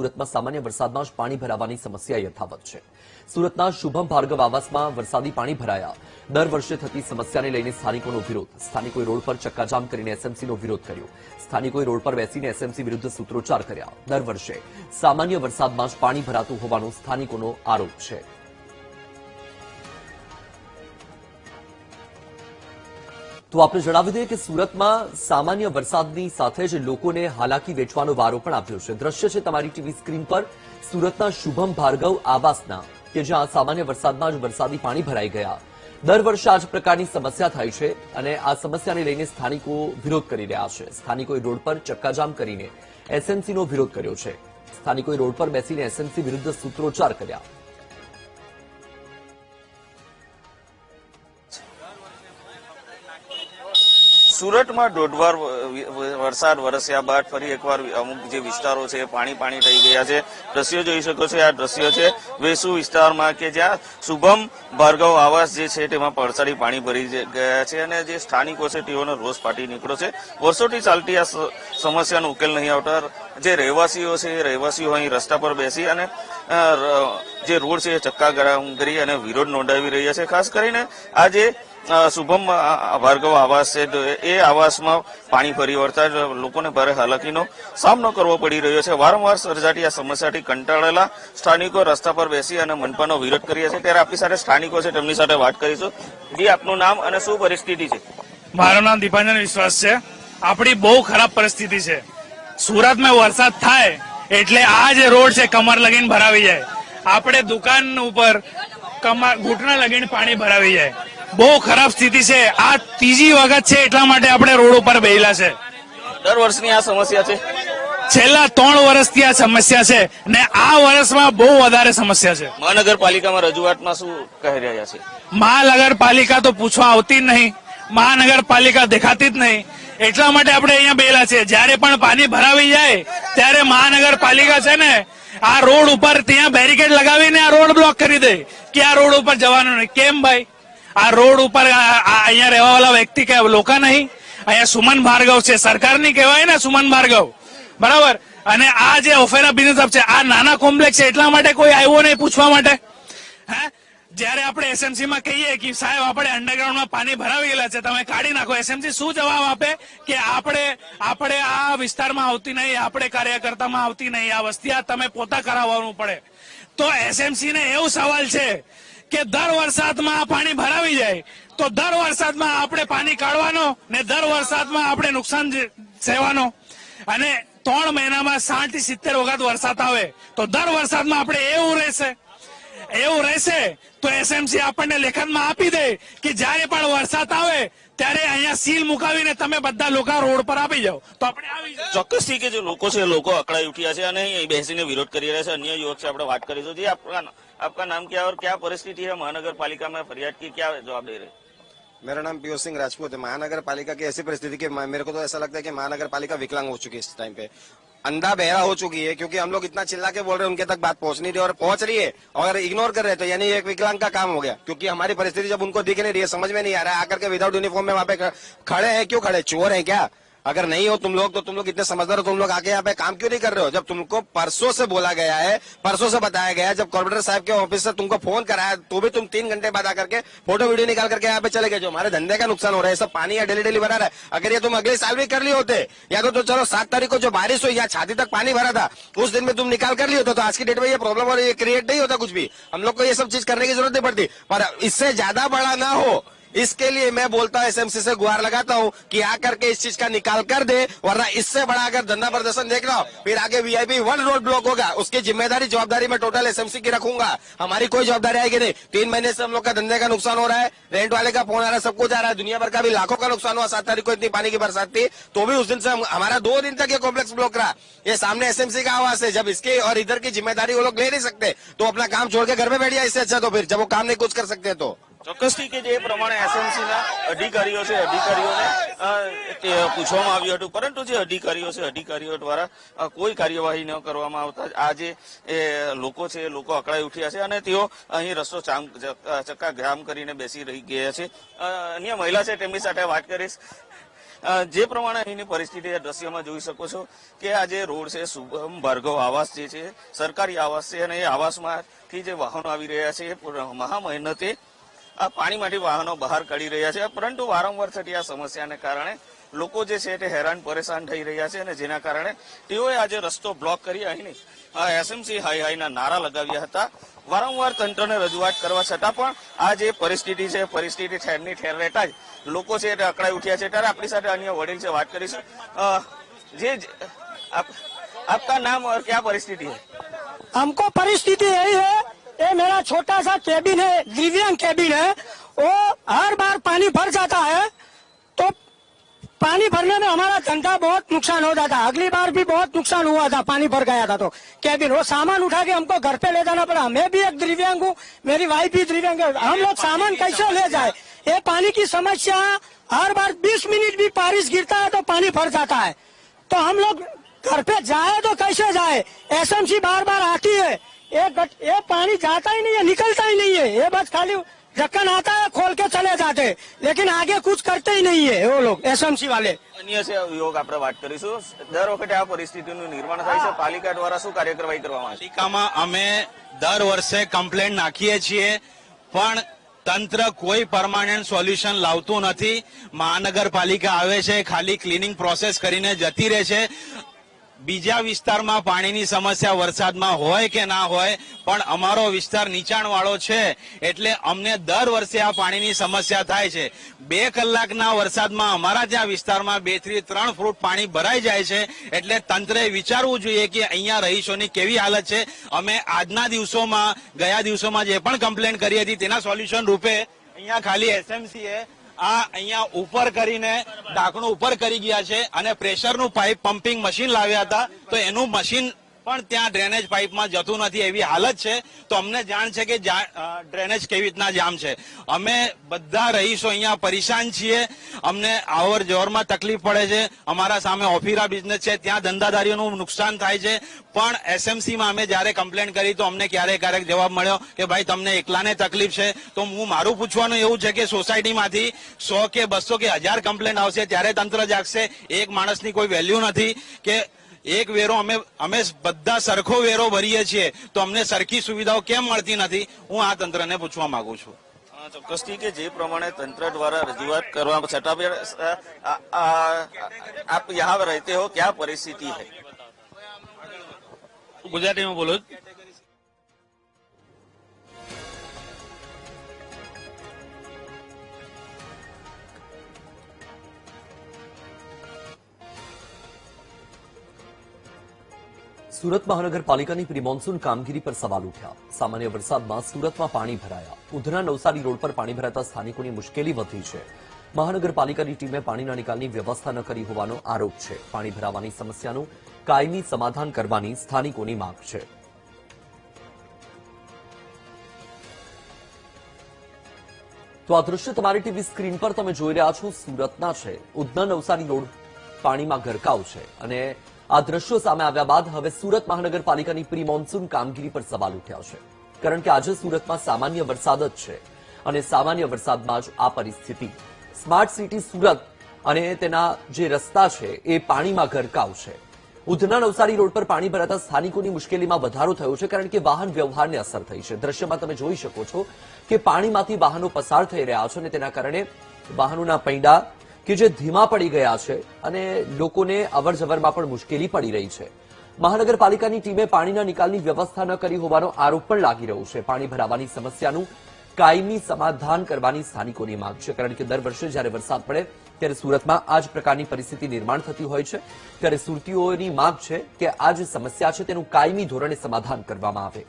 સુરતમાં સામાન્ય વરસાદમાં જ પાણી ભરાવાની સમસ્યા યથાવત છે। સુરતના શુભમ ભાર્ગવ આવાસમાં વરસાદી પાણી ભરાયા। દર વર્ષે થતી સમસ્યાને લઈને સ્થાનિકોનો વિરોધ। સ્થાનિકોએ રોડ પર ચક્કાજામ કરીને એસએમસીનો વિરોધ કર્યો। સ્થાનિકોએ રોડ પર બેસીને એસએમસી વિરુદ્ધ સૂત્રોચ્ચાર કર્યા। દર વર્ષે સામાન્ય વરસાદમાં જ પાણી ભરાતું હોવાનો સ્થાનિકોનો આરોપ છે। તો આપણે જણાવી દઈએ કે સુરતમાં સામાન્ય વરસાદની સાથે જ લોકોને હાલાકી વેઠવાનો વારો પણ આવ્યો છે। દ્રશ્ય છે તમારી ટીવી સ્ક્રીન પર સુરતના શુભમ ભાર્ગવ આવાસના, કે જ્યાં સામાન્ય વરસાદમાં જ વરસાદી પાણી ભરાઈ ગયા। દર વર્ષે આ જ પ્રકારની સમસ્યા થાય છે અને આ સમસ્યાને લઈને સ્થાનિકો વિરોધ કરી રહ્યા છે। સ્થાનિકોએ રોડ પર ચક્કાજામ કરીને એસએમસીનો વિરોધ કર્યો છે। સ્થાનિકોએ રોડ પર બેસીને એસએમસી વિરુદ્ધ સૂત્રોચ્ચાર કર્યા। સુરતમાં દોઢવાર વરસાદ વરસ્યા બાદ ફરી એકવાર અમુક જે વિસ્તારો છે પાણી થઈ ગયા છે। દ્રશ્યો જોઈ શકો છો, આ દ્રશ્યો છે વેસુ વિસ્તારમાં કે જ્યાં શુભમ ભાર્ગવ આવાસ જે છે તેમાં વરસાદી પાણી ભરી ગયા છે અને જે સ્થાનિકો છે તેઓનો રોષ ફાટી નીકળ્યો છે। વર્ષોથી ચાલતી આ સમસ્યાનો ઉકેલ નહીં આવતા જે રહેવાસીઓ છે રહેવાસીઓ અહીં રસ્તા પર બેસી અને જે રોડ છે ચક્કાજામ કરી અને વિરોધ નોંધાવી રહ્યા છે। ખાસ કરીને આ જે શુભમ ભાર્ગવ આવાસ છે એ આવાસમાં પાણી ફરી વળતા લોકોને ભારે હાલાકીનો સામનો કરવો પડી રહ્યો છે। વારંવાર સર્જાતી આ સમસ્યાથી કંટાળેલા સ્થાનિકો રસ્તા પર બેસી અને મનપાનો વિરોધ કર્યા છે। ત્યારે આપણી સાથે સ્થાનિકો છે, તેમની સાથે વાત કરીશું। જી, આપનું નામ અને શું પરિસ્થિતિ છે? મારું નામ દીપાંજન વિશ્વાસ છે। આપણી બહુ ખરાબ પરિસ્થિતિ છે। સુરતમાં વરસાદ થાય એટલે આ જે રોડ છે કમર લગીને ભરાવી જાય। આપણે દુકાન ઉપર ઘૂંટણા લગીને પાણી ભરાવી જાય। બહુ ખરાબ સ્થિતિ છે। આ ત્રીજી વખત છે એટલા માટે આપણે રોડ ઉપર બેઠેલા છે। દર વર્ષની આ સમસ્યા છે? છેલ્લા 3 વર્ષથી આ સમસ્યા છે ને આ વર્ષમાં બહુ વધારે સમસ્યા છે। મહાનગરપાલિકામાં રજૂઆતમાં શું કહી રહ્યા છે? મહાનગરપાલિકા તો પૂછવા આવતી જ નહીં। મહાનગરપાલિકા દેખાતી જ નહીં। એટલા માટે આપણે અહીંયા બેઠેલા છે। જયારે પણ પાણી ભરાવી જાય ત્યારે મહાનગરપાલિકા છે ને આ રોડ ઉપર ત્યાં બેરિકેડ લગાવીને આ રોડ બ્લોક કરી દે કે આ રોડ ઉપર જવાનું નહીં। કેમ ભાઈ? આ રોડ ઉપર અહીંયા રહેવા વાળા વ્યક્તિ કે લોકો નહીં? અહીંયા સુમન ભાર્ગવ છે, સરકારની કહેવાય ને સુમન ભાર્ગવ, બરાબર? અને આ જે ઓફેરા બિઝનેસ છે આ નાના કોમ્પ્લેક્સ છે એટલા માટે કોઈ આવ્યો નહીં પૂછવા માટે। હે, જયારે આપણે એસએમસી માં કહીએ કે સાહેબ આપણે અંડરગ્રાઉન્ડમાં પાણી ભરાવી ગયેલા છે, તમે કાઢી નાખો, એસએમસી શું જવાબ આપે કે આપણે આ વિસ્તારમાં આવતી નહીં, આપણે કાર્યકર્તામાં આવતી નહીં, આ વસ્તી આ તમે પોતા કરાવવાનું પડે। તો એસએમસી ને એવું સવાલ છે કે દર વરસાદમાં આ પાણી ભરાવી જાય તો દર વરસાદમાં આપણે પાણી કાઢવાનો ને દર વરસાદમાં આપણે નુકસાન સહેવાનો। અને 3 મહિનામાં 60 થી 70 વખત વરસાદ આવે તો દર વરસાદમાં આપણે એવું રહેશે તો એસએમસી આપણને લેખનમાં આપી દે કે જયારે પણ વરસાદ આવે ત્યારે અહીંયા સીલ મુકાવીને તમે બધા લોકો રોડ પર આવી જાઓ તો આપણે આવી જાઓ। ચોક્કસથી કે જે લોકો છે લોકો અકળાઈ ઉઠ્યા છે અને અહીં બેસીને વિરોધ કરી રહ્યા છે। અન્ય યુવક છે, આપણે વાત કરીશું। जी, आपका नाम क्या और क्या परिस्थिति है? महानगर पालिका में फरियाद की क्या जवाब दे रहे? मेरा नाम पीयूष सिंह राजपूत है। महानगर पालिका की ऐसी परिस्थिति कि मेरे को तो ऐसा लगता है कि महानगर पालिका विकलांग हो चुकी है इस टाइम पे, अंधा बहरा हो चुकी है, क्योंकि हम लोग इतना चिल्ला के बोल रहे हैं उनके तक बात पहुंच नहीं रही और पहुंच रही है और इग्नोर कर रहे हैं, तो यानी एक विकलांग का काम हो गया। क्योंकि हमारी परिस्थिति जब उनको दिख नहीं रही है, समझ में नहीं आ रहा है, आकर के विदाउट यूनिफॉर्म में वहां पे खड़े हैं। क्यों खड़े? चोर है क्या? अगर नहीं हो तुम लोग तो तुम लोग इतने समझदार हो, तुम लोग आके यहाँ पे काम क्यों नहीं कर रहे हो? जब तुमको परसों से बोला गया है, परसों से बताया गया है, जब कॉर्पोरेटर साहब के ऑफिस से तुमको फोन कराया तो भी तुम 3 घंटे बाद आकर के फोटो वीडियो निकाल करके यहाँ पे चले गए। जो हमारे धंधे का नुकसान हो रहा है, सब पानी या डेली भरा रहा है। अगर ये तुम अगले साल भी कर लिए होते या तो चलो 7 तारीख को जो बारिश हुई या छाती तक पानी भरा था उस दिन में तुम निकाल कर लिए होते तो आज की डेट में ये प्रॉब्लम और ये क्रिएट नहीं होता कुछ भी। हम लोग को ये सब चीज करने की जरूरत नहीं पड़ती, पर इससे ज्यादा बड़ा ना हो इसके लिए मैं बोलता हूँ, एसएमसी से गुहार लगाता हूँ कि आकर के इस चीज का निकाल कर दे, वरना इससे बड़ा अगर धंधा प्रदर्शन देख रहा हो फिर आगे VIP 1 रोड ब्लॉक होगा, उसकी जवाबदारी मैं टोटल एसएमसी की रखूंगा। हमारी कोई जवाबदारी आएगी नहीं। 3 महीने से हम लोग का धंधे का नुकसान हो रहा है, रेंट वाले का फोन आ रहा है, सब कुछ आ रहा है, दुनिया भर का भी लाखों का नुकसान हुआ। 7 तारीख को इतनी पानी की बरसात थी तो भी उस दिन से हमारा 2 दिन तक ये कॉम्प्लेक्स ब्लॉक रहा। ये सामने एसएमसी का आवास है, जब इसके और इधर की जिम्मेदारी वो लोग ले नहीं सकते तो अपना काम छोड़ के घर में बैठ जाए, इससे अच्छा तो फिर जब वो काम नहीं कुछ कर सकते तो ચોક્કસથી કે જે પ્રમાણે એસએમસીના અધિકારીઓ છે અધિકારીઓને પૂછવામાં આવ્યું હતું, પરંતુ જે અધિકારીઓ છે અધિકારીઓ દ્વારા કોઈ કાર્યવાહી ન કરવામાં આવતા આ જે લોકો છે લોકો અકળાઈ ઉઠ્યા છે અને તેઓ અહીં રસ્તો ચક્કા જામ કરીને બેસી રહી ગયા છે। અન્ય મહિલા છે તેમની સાથે વાત કરીશ। જે પ્રમાણે અહીંની પરિસ્થિતિ દ્રશ્યમાં જોઈ શકો છો કે આ જે રોડ છે શુભમ ભાર્ગવ આવાસ જે છે સરકારી આવાસ છે અને એ આવાસમાંથી જે વાહનો આવી રહ્યા છે એ મહા મહેનતે આ પાણીમાંથી વાહનો બહાર કાઢી રહ્યા છે, પરંતુ વારંવાર થતી આ સમસ્યાને કારણે લોકો જે છે તે હેરાન પરેશાન થઈ રહ્યા છે અને જેના કારણે તેઓએ આજે રસ્તો બ્લોક કરી અહીંની એસએમસી હાઈના નારા લગાવ્યા હતા. વારંવાર તંત્રને રજૂઆત કરવા છતાં પણ આ જે પરિસ્થિતિ છે પરિસ્થિતિ ઠેરની ઠેર રહેતા જ લોકો છે તે અકળાઈ ઉઠ્યા છે. ત્યારે આપણી સાથે અન્ય વડીલ છે, વાત કરીશું. આપકા નામ और क्या परिस्थिति है? हमको परिस्थिति यही है, ये मेरा छोटा सा केबिन है, दिव्यांग केबिन है, वो हर बार पानी भर जाता है तो पानी भरने में हमारा धंधा बहुत नुकसान हो जाता है. अगली बार भी बहुत नुकसान हुआ था, पानी भर गया था तो केबिन वो सामान उठा के हमको घर पे ले जाना पड़ा. मैं भी एक दिव्यांग हूँ, मेरी वाइफ भी दिव्यांग है, हम लोग सामान कैसे ले जाए? ये पानी की समस्या हर बार 20 मिनट भी बारिश गिरता है तो पानी भर जाता है, तो हम लोग घर पे जाए तो कैसे जाए? एसएमसी बार बार आती है, ये पानी जाता ही नहीं है, निकलता ही नहीं है, ये बस खाली ढक्कन आता है खोल के चले जाते, लेकिन आगे कुछ करते ही नहीं है वो लोग एसएमसी वाले. અન્ય છે યોગ આપણે વાત કરીશું. દર વખતે આ પરિસ્થિતિનું નિર્માણ થાય છે, પાલિકા દ્વારા શું કાર્યવાહી કરવામાં આવે છે? પાલિકામાં અમે દર વર્ષે કમ્પ્લેન નાખીએ છીએ પણ તંત્ર કોઈ પરમાનન્ટ સોલ્યુશન લાવતું નથી. મહાનગરપાલિકા આવે છે, ખાલી ક્લીનિંગ પ્રોસેસ કરીને જતી રહે છે. બીજા વિસ્તારમાં પાણીની સમસ્યા વરસાદમાં હોય કે ના હોય, પણ અમારો વિસ્તાર નીચાણવાળો છે એટલે અમને દર વર્ષે આ પાણીની સમસ્યા થાય છે. 2 કલાકના વરસાદમાં અમારા ત્યાં વિસ્તારમાં 2 થી 3 ફૂટ પાણી ભરાઈ જાય છે. એટલે તંત્રે વિચારવું જોઈએ કે અહીંયા રહીશોની કેવી હાલત છે. અમે આજના દિવસોમાં ગયા દિવસોમાં જે પણ કમ્પ્લેન કરી હતી તેના સોલ્યુશન રૂપે અહીંયા ખાલી એસએમસીએ આ અહીંયા ઉપર કરીને ઢાંકણું ઉપર કરી ગયા છે અને પ્રેશરનું પાઇપ પમ્પિંગ મશીન લાવ્યા હતા તો એનું મશીન પણ ત્યાં ડ્રેનેજ પાઇપમાં જતું નથી એવી હાલત છે. તો અમને જાણ છે કે ડ્રેનેજ કેવી રીતના જામ છે. અમે બધા રહીશો અહીંયા પરેશાન છીએ, અમને આવર જવરમાં તકલીફ પડે છે. અમારા સામે ઓફીરા બિઝનેસ છે, ત્યાં ધંધાદારીઓનું નુકસાન થાય છે. પણ એસએમસીમાં અમે જયારે કમ્પ્લેન કરી તો અમને ક્યારેક જવાબ મળ્યો કે ભાઈ તમને એકલાને તકલીફ છે. તો હું મારું પૂછવાનું એવું છે કે સોસાયટીમાંથી 100 કે 200 કે 1000 કમ્પ્લેન આવશે ત્યારે તંત્ર જાગશે. એક માણસની કોઈ વેલ્યુ નથી કે એક વેરો અમે બધા સરખો વેરો ભરીએ છીએ તો અમને સરખી સુવિધાઓ કેમ મળતી નથી? હું આ તંત્રને પૂછવા માંગુ છું. ચોક્કસથી કે જે પ્રમાણે તંત્ર દ્વારા રજૂઆત કરવા છતાં भी आप यहाँ रहते हो, क्या परिस्थिति है? ગુજરાતીમાં બોલો. સુરત મહાનગરપાલિકાની પ્રી મોન્સૂન કામગીરી પર સવાલ ઉઠ્યા. સામાન્ય વરસાદમાં સુરતમાં પાણી ભરાયા. ઉધના નવસારી રોડ પર પાણી ભરાતા સ્થાનિકોની મુશ્કેલી વધી છે. મહાનગરપાલિકાની ટીમે પાણીના નિકાલની વ્યવસ્થા ન કરી હોવાનો આરોપ છે. પાણી ભરાવાની સમસ્યાનું કાયમી સમાધાન કરવાની સ્થાનિકોની માંગ છે. તો આ દ્રશ્ય તમારી ટીવી સ્ક્રીન પર તમે જોઈ રહ્યા છો સુરતના છે. ઉધના નવસારી રોડ પાણીમાં ગરકાવ છે અને આ દ્રશ્યો સામે આવ્યા બાદ હવે સુરત મહાનગરપાલિકાની પ્રી મોન્સૂન કામગીરી પર સવાલ ઉઠ્યા છે. કારણ કે આજે સુરતમાં સામાન્ય વરસાદ જ છે અને સામાન્ય વરસાદમાં જ આ પરિસ્થિતિ. સ્માર્ટ સિટી સુરત અને તેના જે રસ્તા છે એ પાણીમાં ગરકાવ છે. ઉધના નવસારી રોડ પર પાણી ભરાતા સ્થાનિકોની મુશ્કેલીમાં વધારો થયો છે કારણ કે વાહન વ્યવહારને અસર થઈ છે. દ્રશ્યમાં તમે જોઈ શકો છો કે પાણીમાંથી વાહનો પસાર થઈ રહ્યા છે અને તેના કારણે વાહનોના પૈડા કે જે ધીમા પડી ગયા છે અને લોકોને અવરજવરમાં પણ મુશ્કેલી પડી રહી છે. મહાનગરપાલિકાની ટીમે પાણીના નિકાલની વ્યવસ્થા ન કરી હોવાનો આરોપ પણ લાગી રહ્યો છે. પાણી ભરાવાની સમસ્યાનું કાયમી સમાધાન કરવાની સ્થાનિકોની માંગ છે. કારણ કે દર વર્ષે જ્યારે વરસાદ પડે ત્યારે સુરતમાં આ જ પ્રકારની પરિસ્થિતિ નિર્માણ થતી હોય છે. ત્યારે સુરતીઓની માંગ છે કે આ જે સમસ્યા છે તેનું કાયમી ધોરણે સમાધાન કરવામાં આવે.